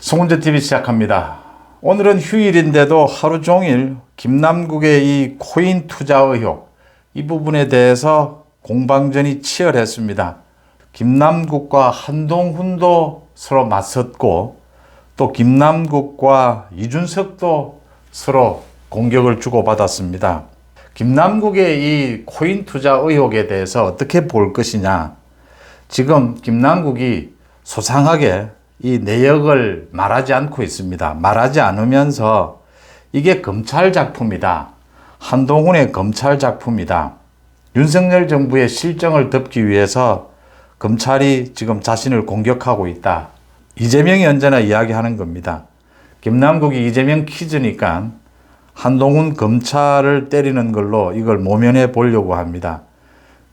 송은재TV 시작합니다. 오늘은 휴일인데도 하루 종일 김남국의 이 코인 투자 의혹, 이 부분에 대해서 공방전이 치열했습니다. 김남국과 한동훈도 서로 맞섰고, 또 김남국과 이준석도 서로 공격을 주고받았습니다. 김남국의 이 코인 투자 의혹에 대해서 어떻게 볼 것이냐. 지금 김남국이 소상하게 이 내역을 말하지 않고 있습니다. 말하지 않으면서 이게 검찰 작품이다. 한동훈의 검찰 작품이다. 윤석열 정부의 실정을 덮기 위해서 검찰이 지금 자신을 공격하고 있다. 이재명이 언제나 이야기하는 겁니다. 김남국이 이재명 퀴즈니까 한동훈 검찰을 때리는 걸로 이걸 모면해 보려고 합니다.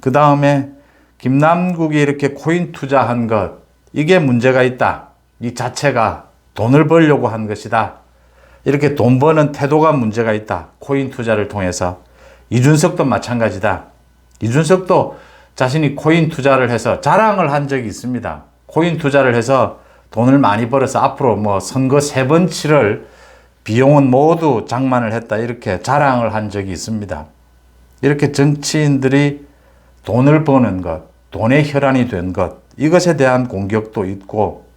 그 다음에 김남국이 이렇게 코인 투자한 것, 이게 문제가 있다. 이 자체가 돈을 벌려고 한 것이다. 이렇게 돈 버는 태도가 문제가 있다. 코인 투자를 통해서. 이준석도 마찬가지다. 이준석도 자신이 코인 투자를 해서 자랑을 한 적이 있습니다. 코인 투자를 해서 돈을 많이 벌어서 앞으로 뭐 선거 3번 치를 비용은 모두 장만을 했다. 이렇게 자랑을 한 적이 있습니다. 이렇게 정치인들이 돈을 버는 것, 돈의 혈안이 된 것, 이것에 대한 공격도 있고,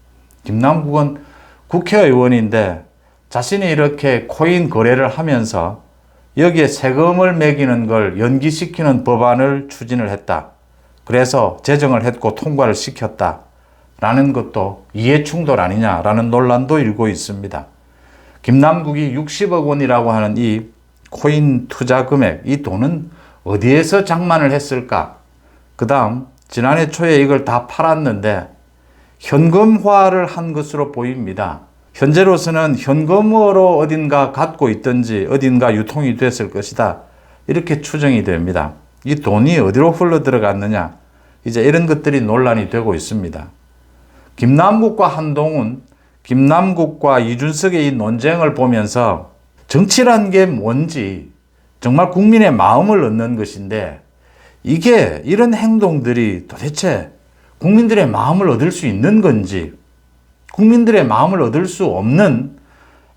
김남국은 국회의원인데 자신이 이렇게 코인 거래를 하면서 여기에 세금을 매기는 걸 연기시키는 법안을 추진을 했다. 그래서 제정을 했고 통과를 시켰다. 라는 것도 이해충돌 아니냐라는 논란도 일고 있습니다. 김남국이 60억 원이라고 하는 이 코인 투자 금액, 이 돈은 어디에서 장만을 했을까? 그 다음 지난해 초에 이걸 다 팔았는데 현금화를 한 것으로 보입니다. 현재로서는 현금으로 어딘가 갖고 있든지 어딘가 유통이 됐을 것이다. 이렇게 추정이 됩니다. 이 돈이 어디로 흘러 들어갔느냐. 이제 이런 것들이 논란이 되고 있습니다. 김남국과 한동훈, 김남국과 이준석의 이 논쟁을 보면서 정치란 게 뭔지 정말 국민의 마음을 얻는 것인데, 이게 이런 행동들이 도대체 국민들의 마음을 얻을 수 있는 건지, 국민들의 마음을 얻을 수 없는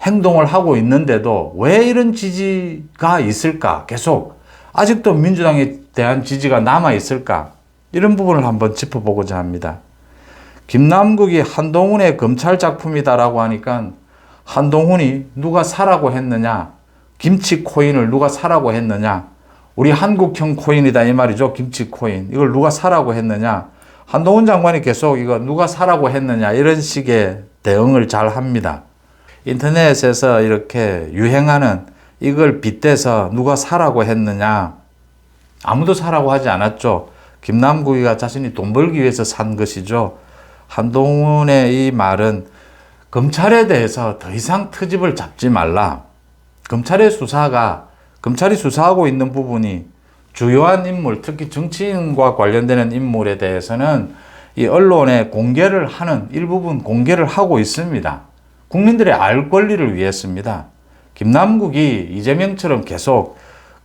행동을 하고 있는데도 왜 이런 지지가 있을까? 계속 아직도 민주당에 대한 지지가 남아 있을까? 이런 부분을 한번 짚어보고자 합니다. 김남국이 한동훈의 검찰 작품이다라고 하니까 한동훈이 누가 사라고 했느냐? 김치 코인을 누가 사라고 했느냐? 우리 한국형 코인이다 이 말이죠. 김치 코인. 이걸 누가 사라고 했느냐? 한동훈 장관이 계속 이거 누가 사라고 했느냐 이런 식의 대응을 잘 합니다. 인터넷에서 이렇게 유행하는 이걸 빗대서 누가 사라고 했느냐. 아무도 사라고 하지 않았죠. 김남국이가 자신이 돈 벌기 위해서 산 것이죠. 한동훈의 이 말은 검찰에 대해서 더 이상 트집을 잡지 말라. 검찰이 수사하고 있는 부분이 주요한 인물, 특히 정치인과 관련되는 인물에 대해서는 이 언론에 공개를 하는 일부분 공개를 하고 있습니다. 국민들의 알 권리를 위해서입니다. 김남국이 이재명처럼 계속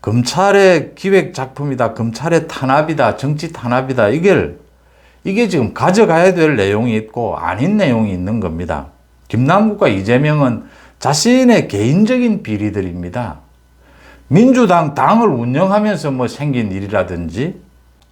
검찰의 기획 작품이다, 검찰의 탄압이다, 정치 탄압이다, 이게 지금 가져가야 될 내용이 있고 아닌 내용이 있는 겁니다. 김남국과 이재명은 자신의 개인적인 비리들입니다. 민주당 당을 운영하면서 뭐 생긴 일이라든지,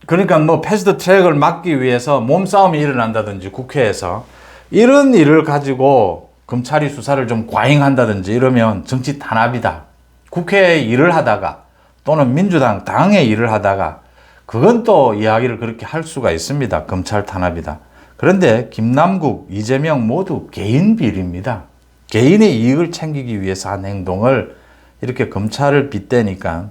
그러니까 뭐 패스트 트랙을 막기 위해서 몸싸움이 일어난다든지 국회에서 이런 일을 가지고 검찰이 수사를 좀 과잉한다든지 이러면 정치 탄압이다. 국회에 일을 하다가 또는 민주당 당의 일을 하다가 그건 또 이야기를 그렇게 할 수가 있습니다. 검찰 탄압이다. 그런데 김남국, 이재명 모두 개인 비리입니다. 개인의 이익을 챙기기 위해서 한 행동을 이렇게 검찰을 빗대니까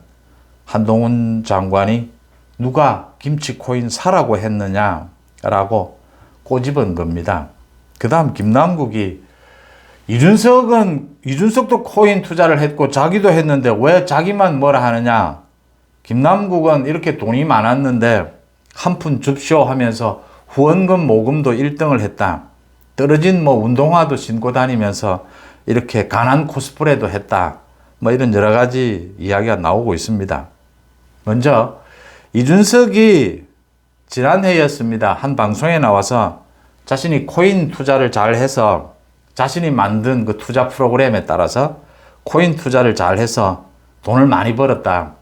한동훈 장관이 누가 김치코인 사라고 했느냐라고 꼬집은 겁니다. 그 다음 김남국이 이준석도 코인 투자를 했고 자기도 했는데 왜 자기만 뭐라 하느냐. 김남국은 이렇게 돈이 많았는데 한 푼 줍쇼 하면서 후원금 모금도 1등을 했다. 떨어진 뭐 운동화도 신고 다니면서 이렇게 가난 코스프레도 했다. 뭐 이런 여러 가지 이야기가 나오고 있습니다. 먼저 이준석이 지난해였습니다. 한 방송에 나와서 자신이 코인 투자를 잘 해서 자신이 만든 그 투자 프로그램에 따라서 코인 투자를 잘 해서 돈을 많이 벌었다.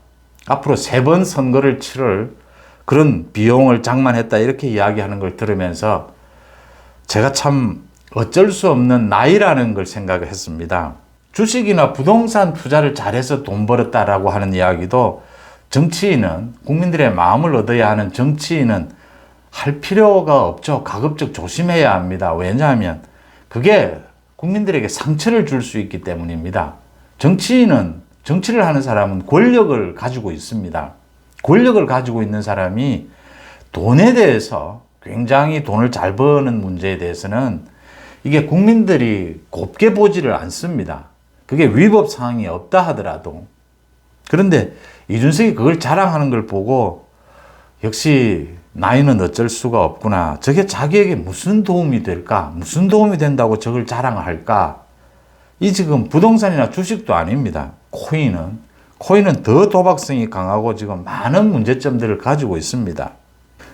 앞으로 3번 선거를 치를 그런 비용을 장만했다. 이렇게 이야기하는 걸 들으면서 제가 참 어쩔 수 없는 나이라는 걸 생각했습니다. 주식이나 부동산 투자를 잘해서 돈 벌었다라고 하는 이야기도 정치인은, 국민들의 마음을 얻어야 하는 정치인은 할 필요가 없죠. 가급적 조심해야 합니다. 왜냐하면 그게 국민들에게 상처를 줄 수 있기 때문입니다. 정치인은, 정치를 하는 사람은 권력을 가지고 있습니다. 권력을 가지고 있는 사람이 돈에 대해서, 굉장히 돈을 잘 버는 문제에 대해서는 이게 국민들이 곱게 보지를 않습니다. 그게 위법 사항이 없다 하더라도. 그런데 이준석이 그걸 자랑하는 걸 보고 역시 나이는 어쩔 수가 없구나. 저게 자기에게 무슨 도움이 될까? 무슨 도움이 된다고 저걸 자랑할까? 이 지금 부동산이나 주식도 아닙니다. 코인은 더 도박성이 강하고 지금 많은 문제점들을 가지고 있습니다.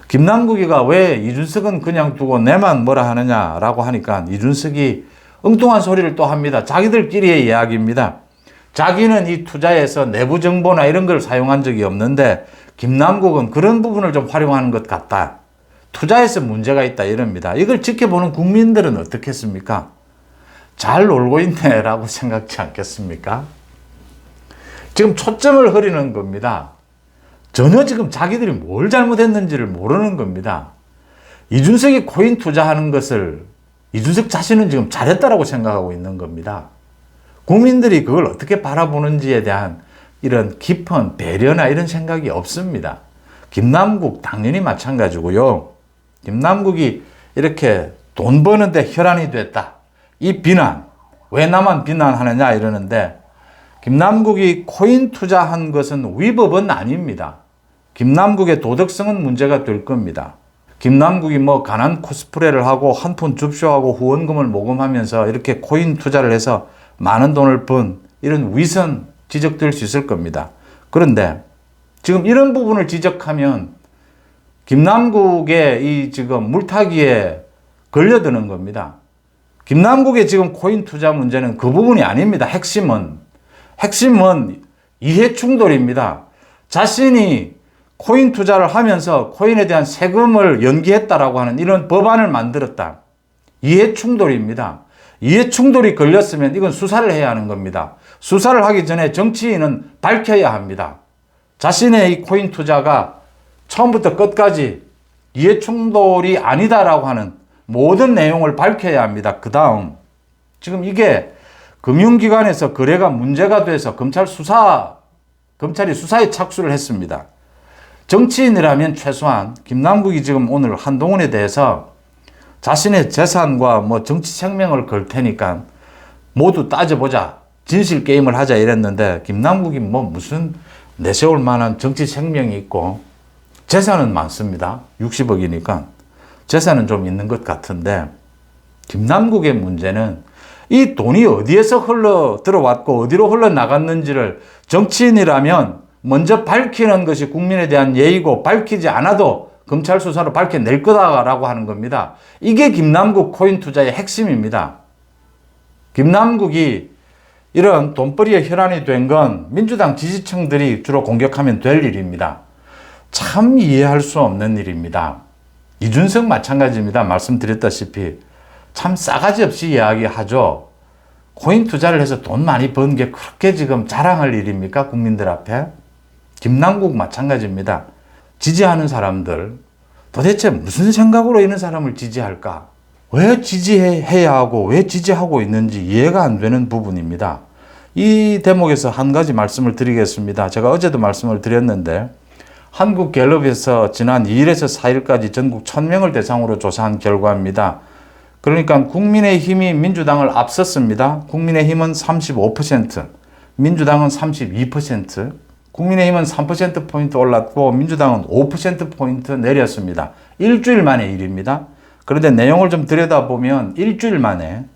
김남국이가 왜 이준석은 그냥 두고 내만 뭐라 하느냐라고 하니까 이준석이 엉뚱한 소리를 또 합니다. 자기들끼리의 이야기입니다. 자기는 이 투자에서 내부 정보나 이런 걸 사용한 적이 없는데 김남국은 그런 부분을 좀 활용하는 것 같다. 투자에서 문제가 있다 이럽니다. 이걸 지켜보는 국민들은 어떻겠습니까? 잘 놀고 있네 라고 생각지 않겠습니까? 지금 초점을 흐리는 겁니다. 전혀 지금 자기들이 뭘 잘못했는지를 모르는 겁니다. 이준석이 코인 투자하는 것을 이준석 자신은 지금 잘했다라고 생각하고 있는 겁니다. 국민들이 그걸 어떻게 바라보는지에 대한 이런 깊은 배려나 이런 생각이 없습니다. 김남국 당연히 마찬가지고요. 김남국이 이렇게 돈 버는데 혈안이 됐다. 이 비난, 왜 나만 비난하느냐 이러는데 김남국이 코인 투자한 것은 위법은 아닙니다. 김남국의 도덕성은 문제가 될 겁니다. 김남국이 뭐 가난 코스프레를 하고 한 푼 줍쇼하고 후원금을 모금하면서 이렇게 코인 투자를 해서 많은 돈을 번 이런 위선 지적될 수 있을 겁니다. 그런데 지금 이런 부분을 지적하면 김남국의 이 지금 물타기에 걸려드는 겁니다. 김남국의 지금 코인 투자 문제는 그 부분이 아닙니다. 핵심은 이해 충돌입니다. 자신이 코인 투자를 하면서 코인에 대한 세금을 연기했다라고 하는 이런 법안을 만들었다. 이해 충돌입니다. 이해 충돌이 걸렸으면 이건 수사를 해야 하는 겁니다. 수사를 하기 전에 정치인은 밝혀야 합니다. 자신의 이 코인 투자가 처음부터 끝까지 이해 충돌이 아니다라고 하는 모든 내용을 밝혀야 합니다. 그 다음 지금 이게 금융기관에서 거래가 문제가 돼서 검찰이 수사에 착수를 했습니다. 정치인이라면 최소한 김남국이 지금 오늘 한동훈에 대해서 자신의 재산과 뭐 정치 생명을 걸 테니까 모두 따져보자. 진실 게임을 하자 이랬는데 김남국이 뭐 무슨 내세울 만한 정치 생명이 있고 재산은 많습니다. 60억이니까 재산은 좀 있는 것 같은데 김남국의 문제는 이 돈이 어디에서 흘러 들어왔고 어디로 흘러나갔는지를 정치인이라면 먼저 밝히는 것이 국민에 대한 예의고 밝히지 않아도 검찰 수사로 밝혀낼 거다라고 하는 겁니다. 이게 김남국 코인 투자의 핵심입니다. 김남국이 이런 돈벌이의 혈안이 된 건 민주당 지지층들이 주로 공격하면 될 일입니다. 참 이해할 수 없는 일입니다. 이준석 마찬가지입니다. 말씀드렸다시피 참 싸가지 없이 이야기하죠. 코인 투자를 해서 돈 많이 번 게 그렇게 지금 자랑할 일입니까? 국민들 앞에? 김남국 마찬가지입니다. 지지하는 사람들 도대체 무슨 생각으로 이런 사람을 지지할까? 왜 지지해야 하고 왜 지지하고 있는지 이해가 안 되는 부분입니다. 이 대목에서 한 가지 말씀을 드리겠습니다. 제가 어제도 말씀을 드렸는데 한국갤럽에서 지난 2일에서 4일까지 전국 1000명을 대상으로 조사한 결과입니다. 그러니까 국민의힘이 민주당을 앞섰습니다. 국민의힘은 35%, 민주당은 32%, 국민의힘은 3%포인트 올랐고 민주당은 5%포인트 내렸습니다. 일주일 만의 일입니다. 그런데 내용을 좀 들여다보면 일주일 만에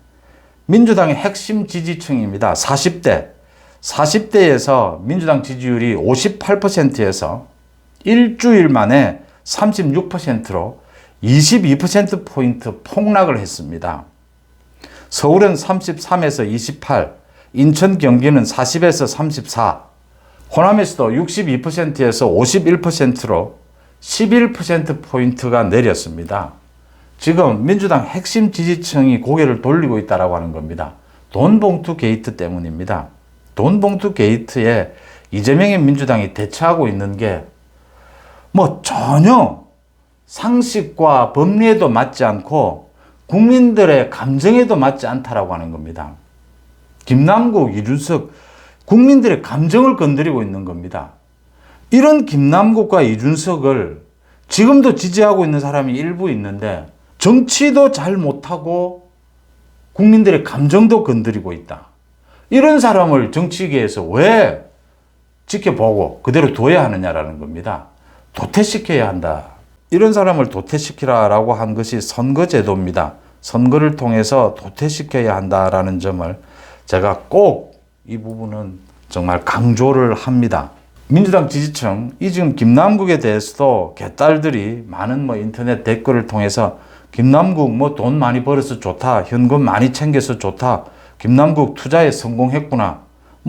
민주당의 핵심 지지층입니다. 40대에서 민주당 지지율이 58%에서 일주일 만에 36%로 22%포인트 폭락을 했습니다. 서울은 33에서 28, 인천 경기는 40에서 34, 호남에서도 62%에서 51%로 11%포인트가 내렸습니다. 지금 민주당 핵심 지지층이 고개를 돌리고 있다고 하는 겁니다. 돈봉투 게이트 때문입니다. 돈봉투 게이트에 이재명의 민주당이 대처하고 있는 게 전혀 상식과 법리에도 맞지 않고 국민들의 감정에도 맞지 않다라고 하는 겁니다. 김남국, 이준석, 국민들의 감정을 건드리고 있는 겁니다. 이런 김남국과 이준석을 지금도 지지하고 있는 사람이 일부 있는데 정치도 잘 못하고 국민들의 감정도 건드리고 있다. 이런 사람을 정치계에서 왜 지켜보고 그대로 둬야 하느냐라는 겁니다. 도태시켜야 한다. 이런 사람을 도태시키라라고 한 것이 선거제도입니다. 선거를 통해서 도태시켜야 한다라는 점을 제가 꼭 이 부분은 정말 강조를 합니다. 민주당 지지층, 이 지금 김남국에 대해서도 개딸들이 많은 인터넷 댓글을 통해서 김남국 돈 많이 벌어서 좋다. 현금 많이 챙겨서 좋다. 김남국 투자에 성공했구나.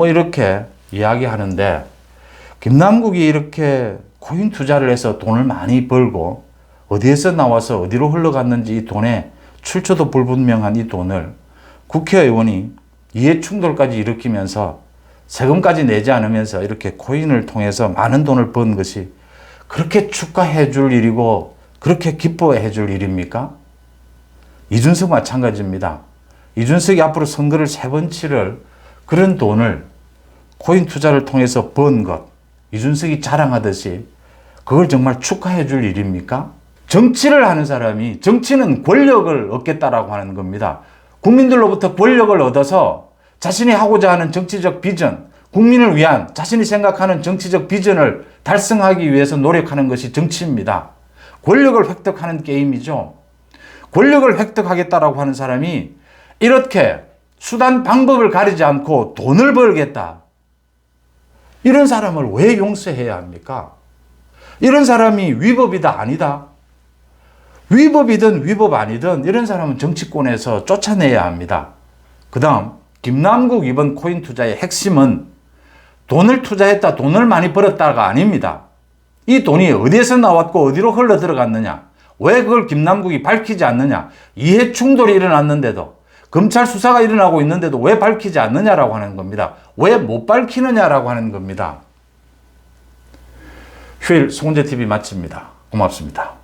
이렇게 이야기하는데 김남국이 이렇게 코인 투자를 해서 돈을 많이 벌고 어디에서 나와서 어디로 흘러갔는지 이 돈의 출처도 불분명한 이 돈을 국회의원이 이해충돌까지 일으키면서 세금까지 내지 않으면서 이렇게 코인을 통해서 많은 돈을 번 것이 그렇게 축하해 줄 일이고 그렇게 기뻐해 줄 일입니까? 이준석 마찬가지입니다. 이준석이 앞으로 선거를 3번 치를 그런 돈을 코인 투자를 통해서 번 것, 이준석이 자랑하듯이 그걸 정말 축하해 줄 일입니까? 정치를 하는 사람이, 정치는 권력을 얻겠다라고 하는 겁니다. 국민들로부터 권력을 얻어서 자신이 하고자 하는 정치적 비전, 국민을 위한 자신이 생각하는 정치적 비전을 달성하기 위해서 노력하는 것이 정치입니다. 권력을 획득하는 게임이죠. 권력을 획득하겠다라고 하는 사람이 이렇게 수단 방법을 가리지 않고 돈을 벌겠다. 이런 사람을 왜 용서해야 합니까? 이런 사람이 위법이다 아니다. 위법이든 위법 아니든 이런 사람은 정치권에서 쫓아내야 합니다. 그 다음 김남국 이번 코인 투자의 핵심은 돈을 투자했다, 돈을 많이 벌었다가 아닙니다. 이 돈이 어디에서 나왔고 어디로 흘러 들어갔느냐, 왜 그걸 김남국이 밝히지 않느냐, 이해 충돌이 일어났는데도 검찰 수사가 일어나고 있는데도 왜 밝히지 않느냐라고 하는 겁니다. 왜 못 밝히느냐라고 하는 겁니다. 휴일 송은재TV 마칩니다. 고맙습니다.